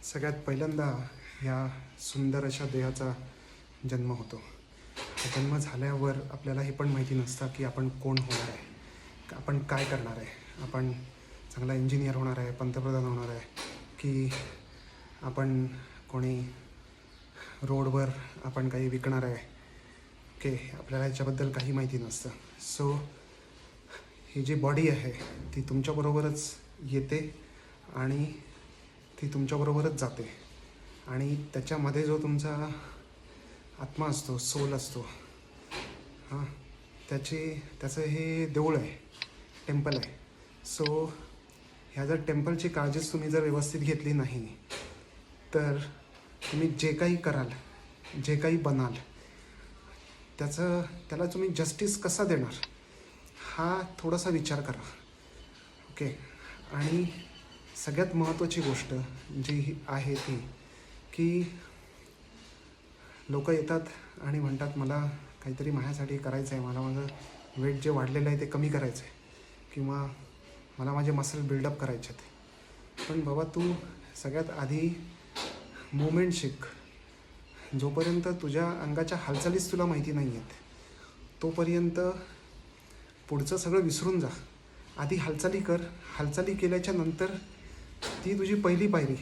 सगळ्यात पहिल्यांदा ह्या सुंदर अशा देहाचा जन्म होतो. जन्म झाल्यावर आपल्याला हे पण माहिती नसतं की आपण कोण होणार आहे, आपण काय करणार आहे. आपण चांगला इंजिनियर होणार आहे, पंतप्रधान होणार आहे, की आपण कोणी रोडवर आपण काही विकणार आहे. ओके, आपल्याला याच्याबद्दल काही माहिती नसतं. सो ही जी बॉडी आहे ती तुमच्याबरोबरच येते आणि ती तुमच्याबरोबरच जाते. आणि त्याच्यामध्ये जो तुमचा आत्मा असतो, सोल असतो, हां, त्याचं हे देऊळ आहे, टेम्पल आहे. सो ह्या जर टेम्पलची काळजीच तुम्ही जर व्यवस्थित घेतली नाही तर तुम्ही जे काही कराल, जे काही बनाल, त्याला तुम्ही जस्टिस कसा देणार हा थोडासा विचार करा. ओके. आणि सगळ्यात महत्त्वाची गोष्ट जी आहे ती की लोक येतात आणि म्हणतात मला काहीतरी माझ्यासाठी करायचं आहे, मला माझं वेट जे वाढलेलं आहे ते कमी करायचं आहे, किंवा मला माझे मसल बिल्डअप करायचे आहेत. पण बाबा, तू सगळ्यात आधी मूवमेंट शिक. जोपर्यंत तुझ्या अंगाच्या हालचालीच तुला माहिती नाही आहेत तोपर्यंत पुढचं सगळं विसरून जा. आधी हालचाली कर. हालचाली केल्याच्या नंतर ती तुझी पहिली पायरी.